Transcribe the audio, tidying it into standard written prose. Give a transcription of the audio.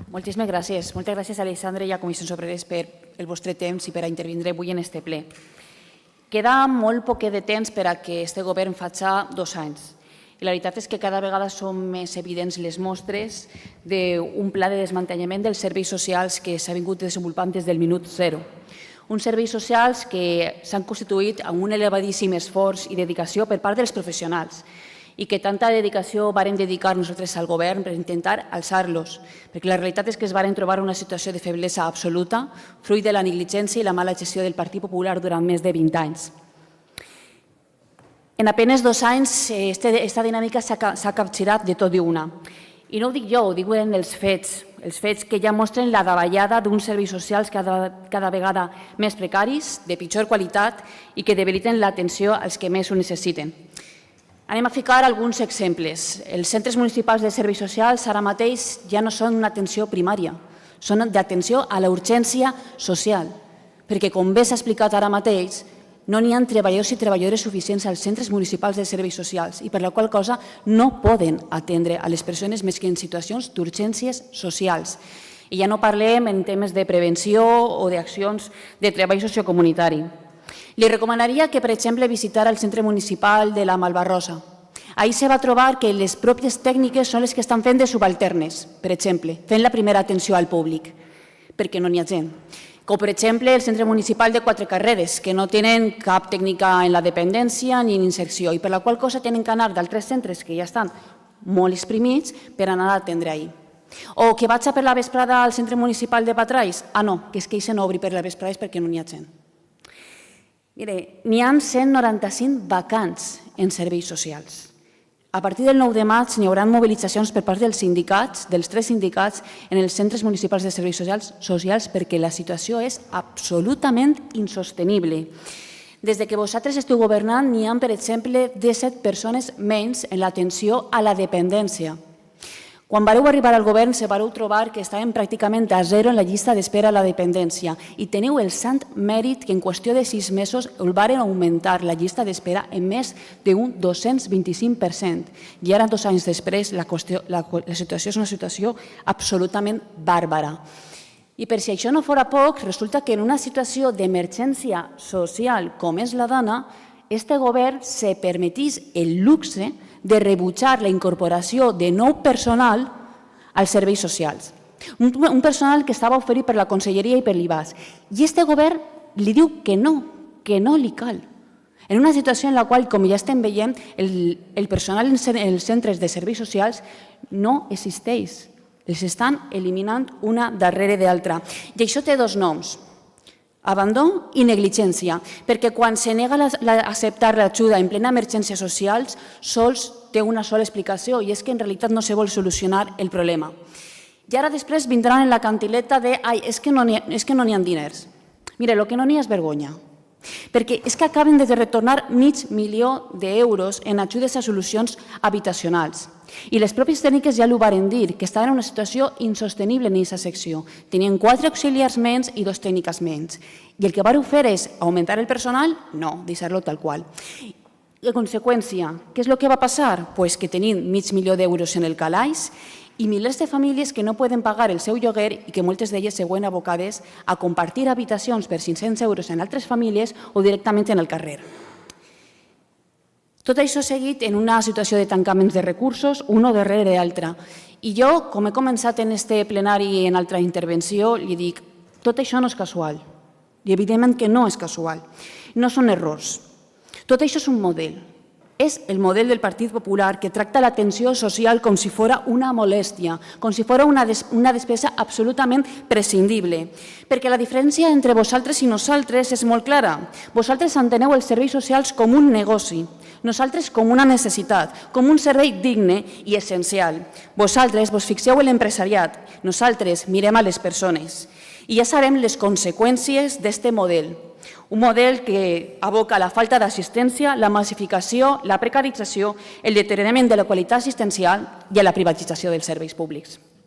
Moltíssimes gràcies. Moltes gràcies, Alexandre, i a Comissions Obreres per el vostre temps i per a intervindre avui en este ple. Queda molt poquet de temps per a que este govern faci 2 anys. I la veritat és que cada vegada són més evidents les mostres d'un pla de desmantellament dels serveis socials que s'ha vingut desenvolupant des del minut zero. Uns serveis socials que s'han constituït amb un elevadíssim esforç i dedicació per part dels professionals i que tanta dedicació varen dedicar nosaltres al govern per intentar alçar-los, perquè la realitat és que es varen trobar una situació de feblesa absoluta, fruit de la negligència i la mala gestió del Partit Popular durant més de 20 anys. En apenas 2 anys, aquesta dinàmica s'ha capgirat de tot i una. I no ho dic jo, ho diuen els fets que ja mostren la davallada d'uns serveis socials cada vegada més precaris, de pitjor qualitat i que debiliten l'atenció als que més ho necessiten. Anem a ficar alguns exemples. Els centres municipals de serveis socials ara mateix ja no són una atenció primària, són d'atenció a la urgència social, perquè com bé s'ha explicat ara mateix, no n'hi ha treballadors i treballadores suficients als centres municipals de serveis socials i per la qual cosa no poden atendre a les persones més que en situacions d'urgències socials. I ja no parlem en temes de prevenció o d'accions de treball sociocomunitari. Li recomanaria que, per exemple, visitara el centre municipal de la Malvarrosa. Ahir se va trobar que les pròpies tècniques són les que estan fent de subalternes, per exemple, fent la primera atenció al públic, perquè no n'hi ha gent. Com, per exemple, el centre municipal de Quatre Carreres, que no tenen cap tècnica en la dependència ni en inserció i per la qual cosa tenen que anar d'altres centres que ja estan molt exprimits per anar a atendre ahir. O que vaig a per la vesprada al centre municipal de Patrais. Ah, no, que és que això no obri per la vesprada perquè no n'hi ha gent. Mire, n'hi ha 195 vacants en serveis socials. A partir del 9 de maig n'hi haurà mobilitzacions per part dels sindicats, dels 3 sindicats, en els centres municipals de serveis socials perquè la situació és absolutament insostenible. Des que vosaltres esteu governant, n'hi ha, per exemple, 17 persones menys en l'atenció a la dependència. Quan vareu arribar al govern, se vareu trobar que estàvem pràcticament a zero en la llista d'espera a la dependència i teniu el sant mèrit que en qüestió de 6 mesos el varen augmentar la llista d'espera en més d'un 225%. I ara, 2 anys després, la situació és una situació absolutament bàrbara. I per si això no fora poc, resulta que en una situació d'emergència social com és la dona, este govern se permetís el luxe de rebutjar la incorporació de nou personal als serveis socials. Un personal que estava oferit per la Conselleria i per l'IBAS. I este govern li diu que no li cal. En una situació en la qual, com ja estem veient, el personal en els centres de serveis socials no existeix. Els estan eliminant una darrere d'altra. I això té 2 noms. Abandó i negligència, perquè quan se nega a acceptar l'ajuda en plena emergència social, sols té una sola explicació i és que en realitat no se vol solucionar el problema. I ara després vindran en la cantileta de és que no n'hi ha diners. Mira, el que no n'hi ha és vergonya, perquè és que acaben de retornar $500.000 en ajudes a solucions habitacionals. I les pròpies tècniques ja l'ho varen dir, que estaven en una situació insostenible en aquesta secció. Tenien 4 auxiliars menys i 2 tècniques menys. I el que vareu fer és augmentar el personal? No, deixar-lo tal qual. I a conseqüència, què és el que va passar? Pues que tenim $500.000 en el calaix i milers de famílies que no poden pagar el seu lloguer i que moltes d'elles se veuen abocades a compartir habitacions per €500 en altres famílies o directament en el carrer. Tot això seguit en una situació de tancaments de recursos, un darrere l'altre. I jo, com he començat en este plenari i en altra intervenció, li dic, tot això no és casual. I evidentment que no és casual. No són errors. Tot això és un model. És el model del Partit Popular que tracta l'atenció social com si fos una molèstia, com si fos una despesa absolutament prescindible. Perquè la diferència entre vosaltres i nosaltres és molt clara. Vosaltres enteneu els serveis socials com un negoci, nosaltres com una necessitat, com un servei digne i essencial. Vosaltres vos fixeu en l'empresariat, nosaltres mirem a les persones. I ja sabem les conseqüències d'aquest model. Un model que aboca la falta d'assistència, la massificació, la precarització, el deteriorament de la qualitat assistencial i a la privatització dels serveis públics.